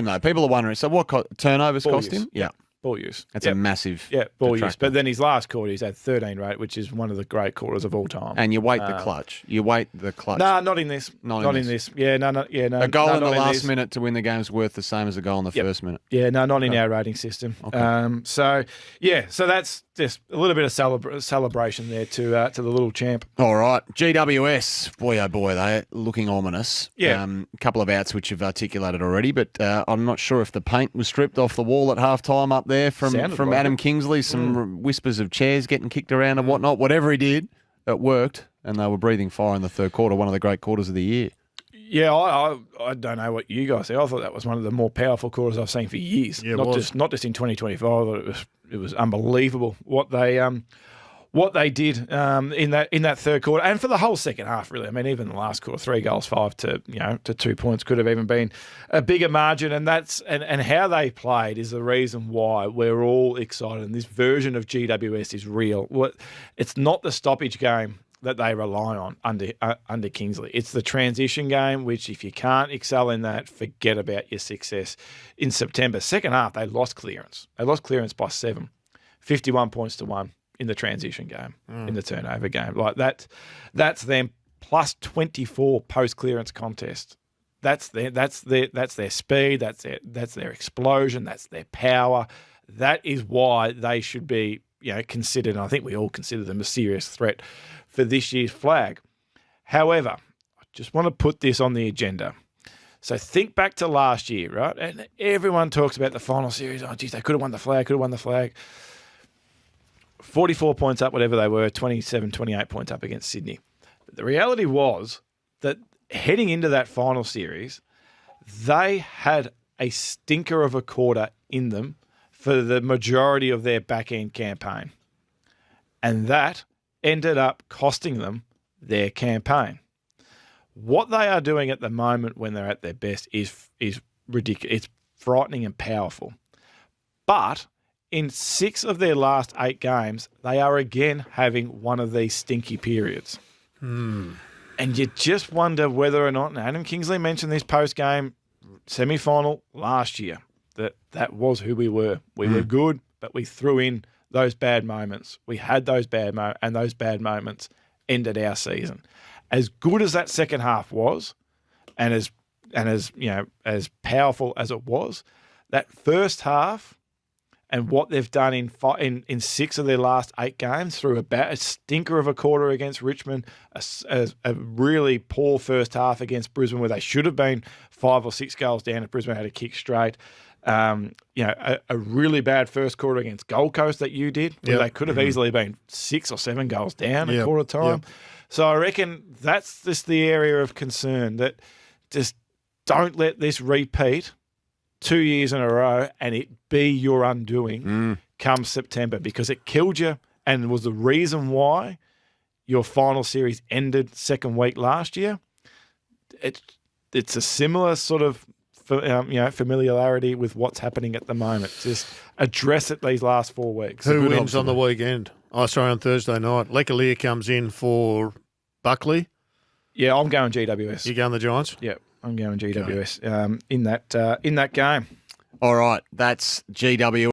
though. People are wondering, so what turnovers Ball cost use. him? Yeah. Ball use. That's a massive ball use. detractor. But then his last quarter, he's had 13 rate, which is one of the great quarters of all time. And you wait the clutch. You wait the clutch. No, not in this. Not in this. Yeah, no. A goal in the last minute to win the game is worth the same as a goal in the first minute. Yeah, no, not in our rating system. Okay. So that's just a little bit of celebration there to the little champ. All right. GWS, boy, oh boy, they're looking ominous. Yeah. A couple of outs which you've articulated already, but I'm not sure if the paint was stripped off the wall at halftime up there from like Adam it. Kingsley. Some whispers of chairs getting kicked around and whatnot. Whatever he did, it worked, and they were breathing fire in the third quarter, one of the great quarters of the year. Yeah, I don't know what you guys think. I thought that was one of the more powerful quarters I've seen for years. Yeah, not just in 2025. I thought it was unbelievable what they did in that third quarter and for the whole second half. Really, I mean, even the last quarter, 3 goals, 5 to 2 points could have even been a bigger margin. And that's and how they played is the reason why we're all excited. And this version of GWS is real. It's not the stoppage game that they rely on under Kingsley. It's the transition game, which if you can't excel in that, forget about your success. In September, second half, they lost clearance. They lost clearance by 7, 51 points to 1 in the transition game, in the turnover game. Like that's them plus 24 post-clearance contest. That's their speed, that's their explosion, that's their power. That is why they should be considered, and I think we all consider them a serious threat for this year's flag. However, I just want to put this on the agenda. So think back to last year, right? And everyone talks about the final series. Oh, geez, they could have won the flag, 44 points up, whatever they were, 27, 28 points up against Sydney. But the reality was that heading into that final series, they had a stinker of a quarter in them for the majority of their back-end campaign. And that ended up costing them their campaign. What they are doing at the moment when they're at their best is ridiculous. It's frightening and powerful. But in 6 of their last 8 games, they are again having one of these stinky periods. And you just wonder whether or not, and Adam Kingsley mentioned this post-game semi-final last year, that was who we were. We were good, but we threw in those bad moments. We had those bad moments, and those bad moments ended our season. As good as that second half was, and as powerful as it was, that first half and what they've done in 6 of their last 8 games through a stinker of a quarter against Richmond, a really poor first half against Brisbane where they should have been 5 or 6 goals down if Brisbane had a kick straight. A really bad first quarter against Gold Coast that you did, where they could have easily been 6 or 7 goals down at quarter time. So I reckon that's just the area of concern, that just don't let this repeat 2 years in a row and it be your undoing come September, because it killed you and was the reason why your final series ended second week last year. It's a similar sort of familiarity with what's happening at the moment. Just address it these last 4 weeks. Who wins on the weekend? On Thursday night. Lecalier comes in for Buckley. Yeah, I'm going GWS. You going the Giants? Yeah, I'm going GWS in that game. All right, that's GWS.